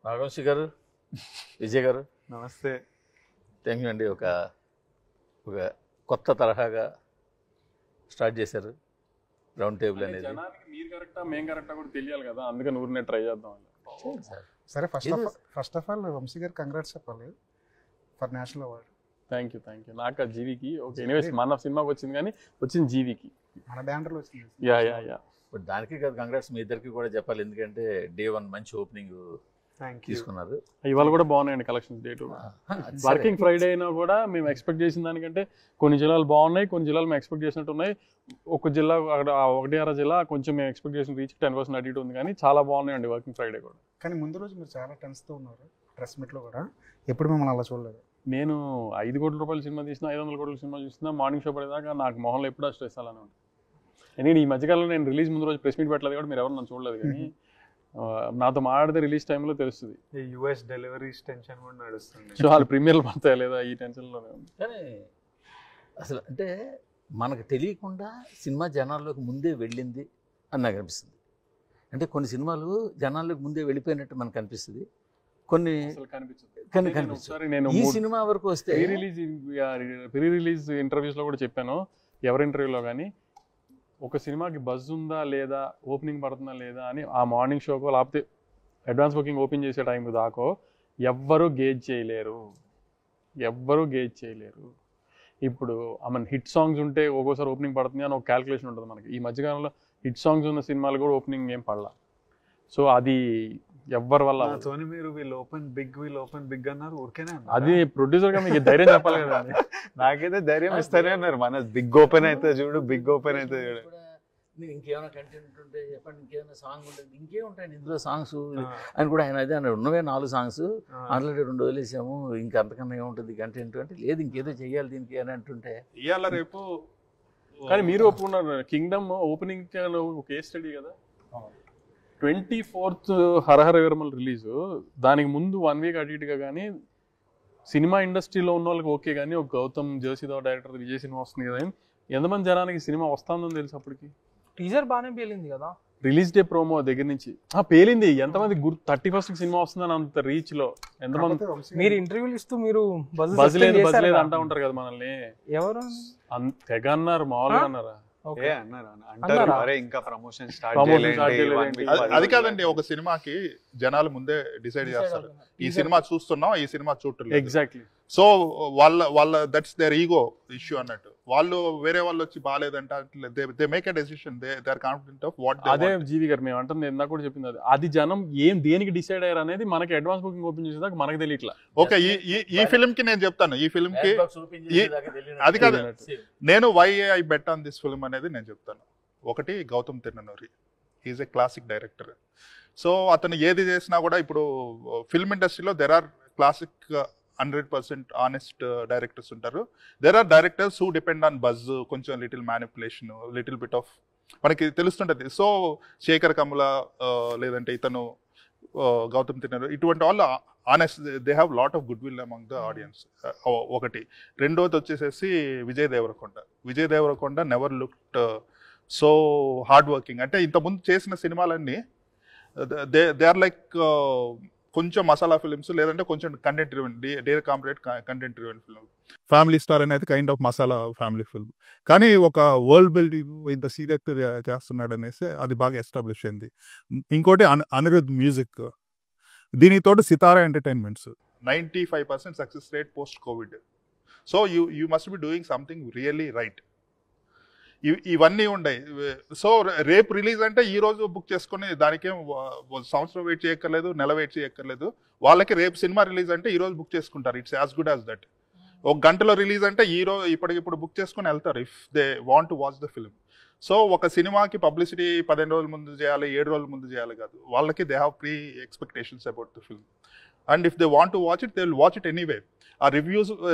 నాగవంశి గారు, విజయ్ గారు, నమస్తే. థ్యాంక్ యూ అండి. ఒక కొత్త తరహాగా స్టార్ట్ చేశారు రౌండ్ టేబుల్ అనేది. జనానికి మీరు కరెక్టా మేము కరెక్టా కూడా తెలియాలి కదా, అందుకని ఊరినే ట్రై చేద్దాం. సరే, ఫస్ట్ ఆఫ్ ఆల్ వంశీ గారు కంగ్రాట్స్ చెప్పాలి for national award. Thank you. నాకు ఆ జీవికి ఓకే. ఎనీవేస్ మన సినిమాకి వచ్చింది కానీ వచ్చింది జీవికి, మన బ్యానర్లో వచ్చింది. యా బట్ దానికి కాదు, కంగ్రాట్స్ మీ ఇద్దరికి కూడా చెప్పాలి. ఎందుకంటే డే 1 మంచి ఓపెనింగ్ తీసుకున్నారు. ఇవాళ కూడా బాగున్నాయండి కలెక్షన్స్. డే 2 వర్కింగ్ ఫ్రైడే అయినా కూడా మేము ఎక్స్పెక్ట్ చేసిన దానికంటే కొన్ని జిల్లాలు బాగున్నాయి, కొన్ని జిల్లాలు మేము ఎక్స్పెక్ట్ చేసినట్టు ఉన్నాయి. ఒక జిల్లా అక్కడ 1-6 జిల్లా కొంచెం మేము ఎక్స్పెక్ట్ చేసిన రీచ్ 10% అటు ఇటు ఉంది, కానీ చాలా బాగున్నాయండి వర్కింగ్ ఫ్రైడే కూడా. కానీ ముందు రోజు మీరు చాలా టెన్స్తో ఉన్నారు ప్రెస్ మీట్లో కూడా, ఎప్పుడు మిమ్మల్ని అలా చూడలేదు. నేను 5 కోట్ల రూపాయల సినిమా తీసినా, 500 కోట్ల సినిమా చూసినా, మార్నింగ్ షో పడేదాకా నాకు మొహంలో ఎప్పుడు స్ట్రెస్ అలానే ఉంటుంది. ఎందుకంటే ఈ మధ్యకాలంలో నేను రిలీజ్ ముందు రోజు ప్రెస్ మీట్ పెట్టలేదు కూడా మీరు ఎవరు నన్ను చూడలేదు, కానీ నాతో మాట్లాడితే రిలీజ్ టైంలో తెలుస్తుంది. యూఎస్ డెలివరీస్ టెన్షన్ కూడా నడుస్తుంది. సో వాళ్ళు ప్రీమియర్లు పడతాయా లేదా ఈ టెన్షన్లోనే ఉంది. కానీ అసలు అంటే మనకు తెలియకుండా సినిమా జనాల్లోకి ముందే వెళ్ళింది అని నాకు అనిపిస్తుంది. అంటే కొన్ని సినిమాలు జనాల్లోకి ముందే వెళ్ళిపోయినట్టు మనకు అనిపిస్తుంది, కొన్ని ఈ సినిమా వరకు వస్తే ప్రీ రిలీజ్ ఇంటర్వ్యూస్లో కూడా చెప్పాను, ఎవరి ఇంటర్వ్యూలో కానీ, ఒక సినిమాకి బజ్ ఉందా లేదా, ఓపెనింగ్ పడుతుందా లేదా అని ఆ మార్నింగ్ షోకో లేకపోతే అడ్వాన్స్ బుకింగ్ ఓపెన్ చేసే టైంకి దాకో ఎవ్వరూ గేజ్ చేయలేరు. ఇప్పుడు హిట్ సాంగ్స్ ఉంటే ఒక్కోసారి ఓపెనింగ్ పడుతుంది అని ఒక క్యాల్కులేషన్ ఉంటుంది మనకి. ఈ మధ్యకాలంలో హిట్ సాంగ్స్ ఉన్న సినిమాలు కూడా ఓపెనింగ్ ఏం పడలా. సో అది ఎవ్వరి వల్ల మీరు వీళ్ళు ఓపెన్ బిగ్ అన్నారు, ఊరికేనే అది ప్రొడ్యూసర్ గా మీకు ధైర్యం చెప్పాలి కదా. నాకైతే ధైర్యం ఇస్తానే అన్నారు, మన బిగ్ ఓపెన్ అయితే చూడు, బిగ్ ఓపెన్ అయితే చూడు. ఇంకేమైనా కంటెంట్ ఉంటే చెప్పండి, ఇంకేమైనా సాంగ్ ఉంటుంది, ఇంకేముంటాయండి ఇందులో సాంగ్స్ అని కూడా ఆయన అదే అన్నాడు. ఉన్నవే 4 సాంగ్స్, ఆల్రెడీ 2 వదిలేసాము, ఇంకా అంతకన్నా ఏముంటుంది కంటెంట్ అంటే, లేదు ఇంకేదో చెయ్యాలి దీనికి అని అంటుంటే ఇవాళ రేపు. కానీ మీరు ఒప్పుకున్నారు కింగ్డమ్ ఓపెనింగ్ కేస్ స్టడీ కదా. 24th హరహర వీరమల్ రిలీజు, దానికి ముందు 1 వీక్ అటు ఇటుగా కానీ సినిమా ఇండస్ట్రీలో ఉన్న వాళ్ళకి ఓకే, కానీ ఒక గౌతమ్ జోషిదో డైరెక్టర్ విజయ్ సినిమా వస్తుంది కదా, ఎంతమంది జనానికి సినిమా వస్తుందని తెలుసు అప్పటికి. టీజర్ బాగానే పేలింది కదా, రిలీజ్ డే ప్రోమో దగ్గర నుంచి పేలింది. ఎంతమంది 31st సినిమా వస్తుందని అంత రీచ్ లో ఎంతమంది మీరు ఇంటర్వ్యూలు ఇస్తూ మీరు బజ్ లేదు అంటా ఉంటారు కదా మనల్ని. ఎవరు తెగ అన్నారు, మామూలుగా అన్నారా? ఇంకా ప్రమోషన్ అది కాదండి, ఒక సినిమాకి జనాలు ముందే డిసైడ్ చేస్తారు, ఈ సినిమా చూస్తున్నాం, ఈ సినిమా చూడలేదు. ఎగ్జాక్ట్లీ. సో వాళ్ళ దట్స్ దేర్ ఈగో ఇష్యూ అన్నట్టు. వాళ్ళు వేరే వాళ్ళు వచ్చి బాగాలేదంట, they make a decision, they are confident of what. అదే జీవి గారు మేము అంటుంది, ఇందాక కూడా చెప్పింది అది జనం దేనికి డిసైడ్ అయ్యారు అనేది మనకి అడ్వాన్స్ బుకింగ్ ఓపెన్ చేసేదాకా మనకు తెలియట్లా. ఓకే, ఈ ఫిల్మ్ కి నేను చెప్తాను, ఈ ఫిల్మ్ కి అది కాదు, నేను why I bet on this film అనేది నేను చెప్తాను. ఒకటి, Gowtam Tinnanuri, he's a classic director. So అతను ఏది చేసినా కూడా, ఇప్పుడు ఫిల్మ్ ఇండస్ట్రీలో there are classic 100% honest directors ఉంటారు. There are directors who depend on buzz, కొంచెం little manipulation, little bit of మనకి తెలుస్తుంటుంది. సో శేఖర్ కమల లేదంటే ఇతను గౌతమ్ తిరునూరి, ఇటువంటి వాళ్ళు honest, they have lot of goodwill among the audience. ఒకటి. రెండోది వచ్చేసేసి Vijay Deverakonda never looked so hard working. అంటే ఇంతకుముందు చేసిన సినిమాలన్నీ దే ఆర్ లైక్ కొంచెం మసాలా ఫిల్మ్స్, లేదంటే కొంచెం కంటెంట్ డ్రివెన్, డేర్ కాంప్రేట్ content driven film. Family Star అనేది kind of masala family film, కానీ ఒక వరల్డ్ బిల్డింగ్ ఇంత సీరియస్ చేస్తున్నాడు అనేసి అది బాగా ఎస్టాబ్లిష్ అయింది. ఇంకోటి అనిరుద్ మ్యూజిక్, దీనితో Sithara entertainments 95% success rate post covid. So you must be doing something really right. ఇవన్నీ ఉన్నాయి. సో రేపు రిలీజ్ అంటే ఈ రోజు బుక్ చేసుకుని దానికేం సంవత్సరం వెయిట్ చేయక్కర్లేదు, నెల వెయిట్ చేయక్కర్లేదు. వాళ్ళకి రేపు సినిమా రిలీజ్ అంటే ఈ రోజు బుక్ చేసుకుంటారు. It's as good as that. ఒక గంటలో రిలీజ్ అంటే ఈ రోజు ఇప్పటికిప్పుడు బుక్ చేసుకుని వెళ్తారు, if they want to watch the film. So ఒక సినిమాకి పబ్లిసిటీ 15 రోజుల ముందు చేయాలి, 7 రోజుల ముందు చేయాలి కాదు. వాళ్ళకి they have pre expectations about the film, and if they want to watch it, they will watch it anyway. ఆ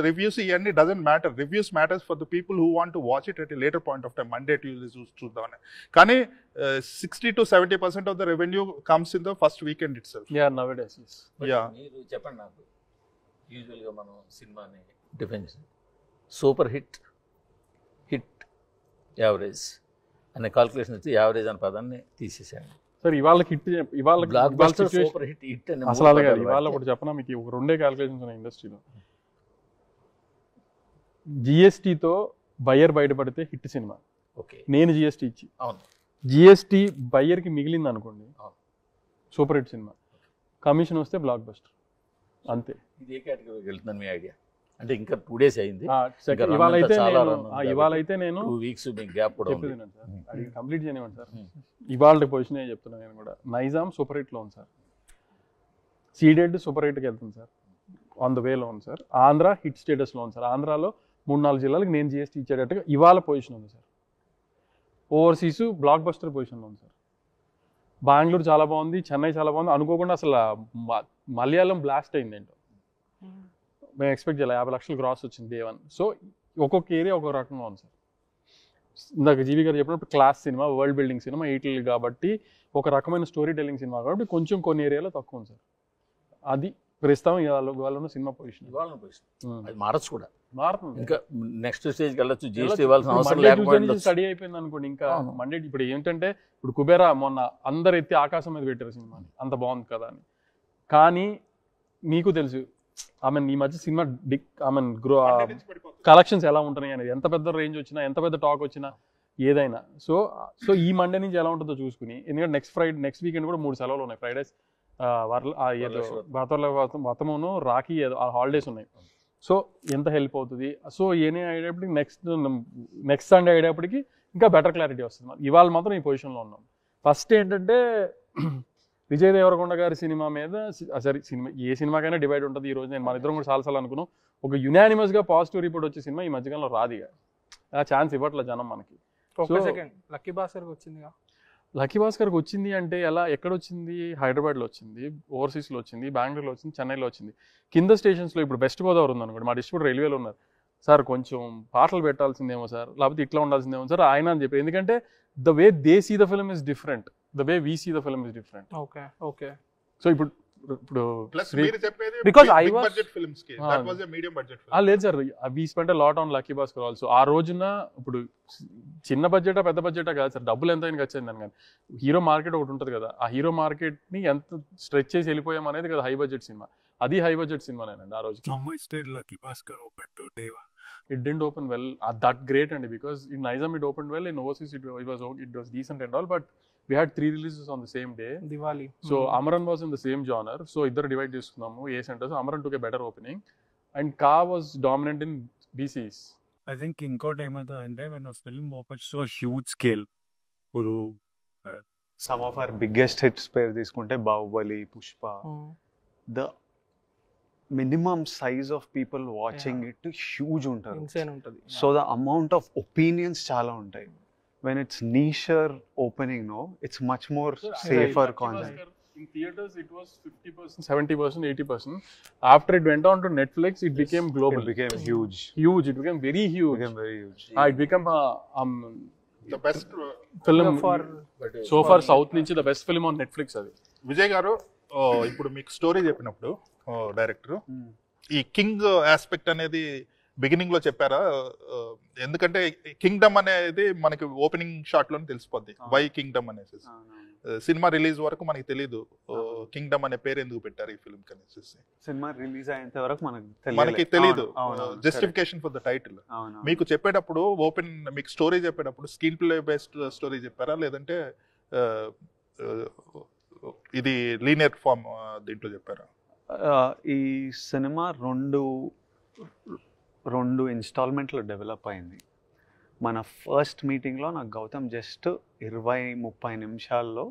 రివ్యూస్ ఇవన్నీ doesn't matter. Reviews matters for the people who want to watch it at a later point of time, Monday Tuesday చూద్దామని. కానీ 60 to 70% of the revenue comes in the first weekend it self. మీరు చెప్పండి నాకు, యూజువల్గా మనం సినిమాని defence super hit, average అనే calculation వచ్చి యావరేజ్ అనే పదాన్ని తీసేసాను. సార్ ఇవాళ హిట్ ఇవాళ బ్లాక్ ఇవాళ buster situation- super hit hit అని అసలు అలా కాదు. ఇవాళ ఒకటి చెప్పనా మీకు, ఒక రెండే క్యాలిక్యులేషన్స్ ఉన్నాయి ఇండస్ట్రీలో. జిఎస్టీతో బయ్యర్ బయటపడితే హిట్ సినిమా, ఓకే నేను జిఎస్టీ ఇచ్చి అవును జిఎస్టీ బయ్యర్కి మిగిలింది అనుకోండి అవును. సూపర్ హిట్ సినిమా, కమిషన్ వస్తే బ్లాక్ బస్టర్ అంతే. ఇది ఏ కేటగిరీకి వెళ్తుందని మీ ఐడియా? అంటే ఇంకా 2 days అయింది, ఇంకా run ఇవాళ అయితే అంతా చాలా నేను run ఉంది ఇవాళ అయితే నేను 2 weeks మీకు గ్యాప్ కూడా ఉంది. చెప్పేది సార్, అది కంప్లీట్ చేయనివ్వండి సార్. ఇవాళ పొజిషన్ చెప్తున్నాను నేను కూడా. నైజాం సూపర్ హిట్లో ఉంది సార్, సీడెడ్ సూపర్ హిట్కి వెళ్తుంది సార్, ఆన్ ద వేలో ఉంది సార్. ఆంధ్ర హిట్ స్టేటస్లో ఉంది సార్. ఆంధ్రాలో 3-4 జిల్లాలకు నేను జిఎస్టీ ఇచ్చేటట్టుగా ఇవాళ పొజిషన్ ఉంది సార్. ఓవర్సీస్ బ్లాక్ బస్టర్ పొజిషన్లో ఉంది సార్. బెంగళూరు చాలా బాగుంది, చెన్నై చాలా బాగుంది. అనుకోకుండా అసలు మలయాళం బ్లాస్ట్ అయింది ఏంటో, మేము ఎక్స్పెక్ట్ చేయాలి. 50 లక్షలు గ్రాస్ వచ్చింది డే 1. సో ఒక్కొక్క ఏరియా ఒక్కొక్క రకంగా ఉంది సార్. ఇందాక జీవి గారు చెప్పినప్పుడు class cinema, world building cinema, ఈటీలు కాబట్టి ఒక రకమైన స్టోరీ టెల్లింగ్ సినిమా కాబట్టి కొంచెం కొన్ని ఏరియాలో తక్కువ ఉంది సార్. అది ప్రస్తుతం ఇవాళ సినిమా పొజిషన్. ఇవాళ పొజిషన్ అది మారచ్చు కూడా, మారుతుంది. ఇంకా నెక్స్ట్ స్టేజ్కి వెళ్ళొచ్చు. జిఎస్టీ ఇవ్వాల్సిన అవసరం లేకపోయింది. స్టడీ అయిపోయింది అనుకోండి. ఇంకా మండే ఇప్పుడు ఏంటంటే ఇప్పుడు కుబేరా మొన్న అందరు ఎత్తి ఆకాశం మీద పెట్టారు సినిమాని, అంత బాగుంది కదా అని. కానీ మీకు తెలుసు ఈ మధ్య సినిమా కలెక్షన్స్ ఎలా ఉంటున్నాయి అనేది, ఎంత పెద్ద రేంజ్ వచ్చినా, ఎంత పెద్ద టాక్ వచ్చినా, ఏదైనా. సో ఈ మండే నుంచి ఎలా ఉంటుందో చూసుకుని, ఎందుకంటే నెక్స్ట్ వీకెండ్ కూడా 3 సెలవులు ఉన్నాయి. ఫ్రైడేస్ వతమును రాఖీ ఏదో హాలిడేస్ ఉన్నాయి. సో ఎంత హెల్ప్ అవుతుంది. సో ఏనే అయ్యేటప్పటికి నెక్స్ట్ సండే అయ్యేటప్పటికి ఇంకా బెటర్ క్లారిటీ వస్తుంది. ఇవాళ మాత్రం ఈ పొజిషన్లో ఉన్నాం. ఫస్ట్ ఏంటంటే విజయ్ దేవరకొండ గారి సినిమా మీద సరే, సినిమా ఏ సినిమాకైనా డివైడ్ ఉంటుంది. ఈ రోజు నేను మన ఇద్దరం కూడా చాలాసార్లు అనుకున్నాం, ఒక యునానిమస్గా పాజిటివ్ రిపోర్ట్ వచ్చే సినిమా ఈ మధ్యకాలంలో రాదిగా, ఛాన్స్ ఇవ్వట్లే జనం మనకి. లక్కీ భాస్కర్కి వచ్చిందిగా. లక్కీ భాస్కర్కి వచ్చింది అంటే ఎలా, ఎక్కడ వచ్చింది? హైదరాబాద్లో వచ్చింది, ఓవర్సీస్లో వచ్చింది, బెంగళూరులో వచ్చింది, చెన్నైలో వచ్చింది. కింద స్టేషన్స్లో ఇప్పుడు వెస్ట్ గోదావరి ఉంది అనుకోండి, మా డిస్ట్రిబ్యూటర్ రైల్వేలో ఉన్నారు. సార్ కొంచెం పాటలు పెట్టాల్సిందేమో సార్, లేకపోతే ఇట్లా ఉండాల్సిందేమో సార్ ఆయన అని చెప్పి. ఎందుకంటే the way they see the film is different, the way we see the film is different. Okay okay. So ఇప్పుడు Because I was budget films ki that was a medium budget film. లేదు sir, we spend a lot on lucky Bhaskar also. ఆ రోజున ఇప్పుడు చిన్న బడ్జెటా పెద్ద బడ్జెటా కాదు sir, డబ్బులు ఎంత అయినా ఖర్చు అయిందని. కానీ హీరో మార్కెట్ ఒకటి ఉంటుంది కదా, ఆ హీరో మార్కెట్ని ఎంత స్ట్రెచ్ చేసి వెళ్ళిపోయాం అనేది కదా హై బడ్జెట్ సినిమా. అది హై బడ్జెట్ సినిమానేనండి ఆ రోజు. It didn't open well that great and because in Nizam it opened well, in overseas it was decent and all, but we had 3 releases on the same day. Diwali. So Amaran was in the same genre, so idhar divide chestunnamu A centers. Amaran took a better opening and Ka was dominant in BCs. I think ఇంకోటి ఏమైతే అంటే when a film opens to a huge scale, ఇప్పుడు some of our biggest hits పేరు తీసుకుంటే Baahubali, Pushpa, the minimum size of people watching it huge ఉంటారు. Insane ఉంటుంది. So the amount of opinions చాలా ఉంటాయి. When it's nicher opening, no, it's much more safer content. In theaters it was 50%, 70%, 80%. After it went on to Netflix, it became global. It became huge. It became very huge. It became The best film so far south నుంచి the best film on Netflix అది. విజయ్ గారు ఇప్పుడు మీకు story చెప్పినప్పుడు director ఈ king aspect అనేది beginning లో చెప్పారా? ఎందుకంటే కింగ్డమ్ అనేది మనకి ఓపెనింగ్ షాట్ లోనే తెలిసిపోద్ది, వై కింగ్డమ్ అనేసి. సినిమా రిలీజ్ వరకు మనకి తెలీదు కింగ్డమ్ అనే పేరు ఎందుకు పెట్టారు ఈ ఫిల్మ్ కనేసి. సినిమా రిలీజ్ అయ్యేంత వరకు మనకి తెలీదు జస్టిఫికేషన్ ఫర్ ద టైటిల్. మీకు చెప్పేటప్పుడు మీకు స్టోరీ చెప్పేటప్పుడు స్క్రీన్ ప్లే బేస్డ్ స్టోరీ చెప్పారా, లేదంటే ఇది లీనియర్ ఫార్మ్ దీంట్లో చెప్పారా? ఈ సినిమా రెండు ఇన్స్టాల్మెంట్లో డెవలప్ అయింది. మన ఫస్ట్ మీటింగ్లో నాకు గౌతమ్ జస్ట్ 20-30 నిమిషాల్లో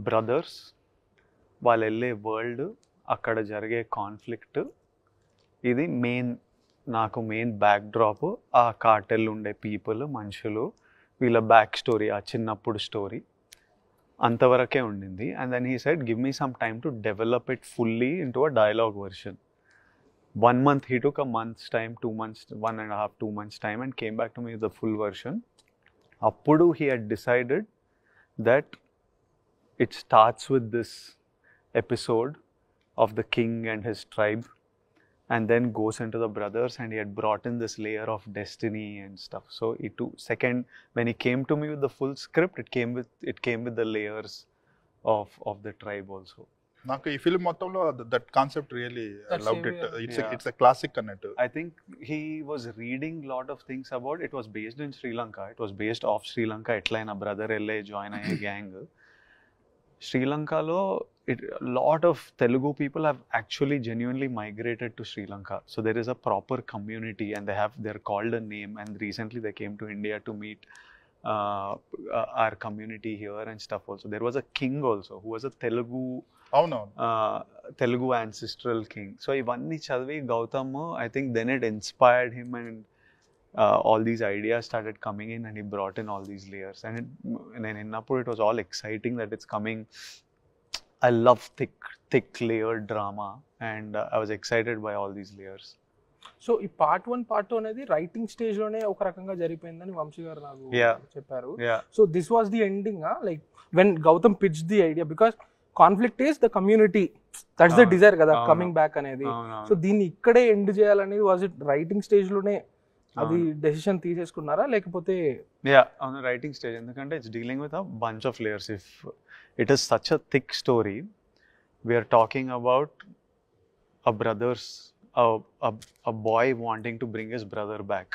బ్రదర్స్, వాళ్ళు వెళ్ళే వరల్డ్, అక్కడ జరిగే కాన్ఫ్లిక్ట్, ఇది నాకు మెయిన్ బ్యాక్ డ్రాప్. ఆ కార్టెల్ ఉండే పీపుల్, మనుషులు, వీళ్ళ బ్యాక్ స్టోరీ, ఆ చిన్నప్పుడు స్టోరీ అంతవరకే ఉండింది. And then he said give me some time to develop it fully into a dialogue version. 1 month, he took a month's time, 2 months, 1.5, 2 months time and came back to me with the full version. Appudu he had decided that it starts with this episode of the king and his tribe and then goes into the brothers, and he had brought in this layer of destiny and stuff. So when he came to me with the full script, it came with the layers of the tribe also. నాకు ఈ film మొత్తంలో that concept really That's loved same, it yeah. It's a classic అన్నట్టు. I think he was reading lot of things about it. Was based in Sri Lanka. It was based off Sri Lanka. Etlaina brother LA join a gang. Sri Lanka lo a lot of Telugu people have actually genuinely migrated to Sri Lanka. So there is a proper community and they're called a name, and recently they came to India to meet our community here and stuff also. There was a king also who was a అవునవును. Telugu ancestral king. So ivanni chadivi Gautam, I think then it inspired him, and all these ideas started coming in, and he brought in all these layers. And then in Napur it was all exciting that it's coming. I love thick layered drama, and I was excited by all these layers. So ఈ part 1 part 2 అనేది writing stage లోనే ఒక రకంగా జరిగిపోయిందని వంశీ గారు నాకు Yeah. చెప్పారు. Yeah. So this was the ending like when Gautam pitch the idea, because conflict is the community, that's the desire కదా coming back అనేది. సో దీన్ని ఇక్కడే ఎండ్ చేయాలనేది వాజ్ ఇట్ రైటింగ్ స్టేజ్ లోనే అది డెసిషన్ తీసేసుకున్నారా లేకపోతే? Yeah, on the writing stage, ఎందుకంటే it's dealing with a bunch of layers. If it is such a thick story, we are talking about a boy wanting to bring his brother back.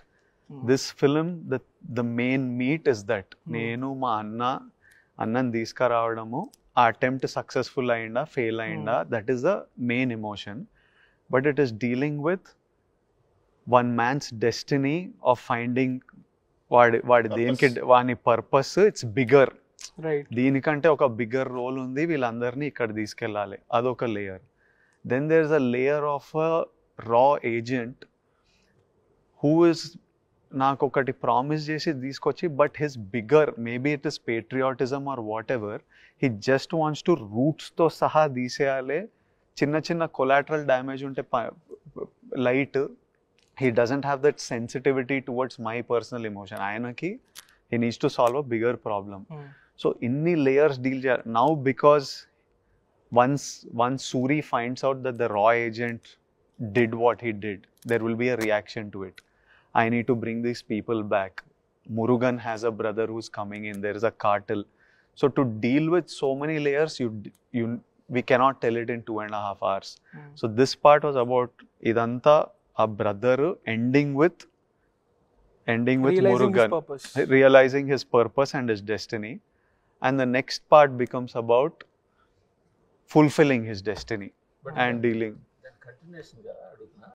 This film, the main meat is that నేను మా అన్నని తీసుకురావడము, ఆ attempt successful అయిందా fail అయిందా, that is the main emotion. But it is dealing with one man's destiny of finding వాడి దేనికి వాని పర్పస్. ఇట్స్ బిగర్, రైట్, దీనికంటే ఒక బిగ్గర్ రోల్ ఉంది, వీళ్ళందరినీ ఇక్కడ తీసుకెళ్ళాలి, అదొక layer. Then there is a layer of a రా ఏజెంట్ హూ ఇస్ నాకు ఒకటి ప్రామిస్ చేసి తీసుకొచ్చి, but his bigger, maybe it is patriotism or whatever, he just wants to రూట్స్తో సహా తీసేయాలి. చిన్న చిన్న కొలాటరల్ డ్యామేజ్ ఉంటే light, he doesn't have that sensitivity towards my personal emotion. Ayanaki, he needs to solve a bigger problem. So inni layers deal now, because once Suri finds out that the raw agent did what he did, there will be a reaction to it. I need to bring these people back. Murugan has a brother who's coming in, there is a cartel. So to deal with so many layers, we cannot tell it in 2.5 hours. So this part was about idanta a brother ending with Murugan realizing his purpose and his destiny, and the next part becomes about fulfilling his destiny and dealing. Continuation గా అడుగుతున్నా,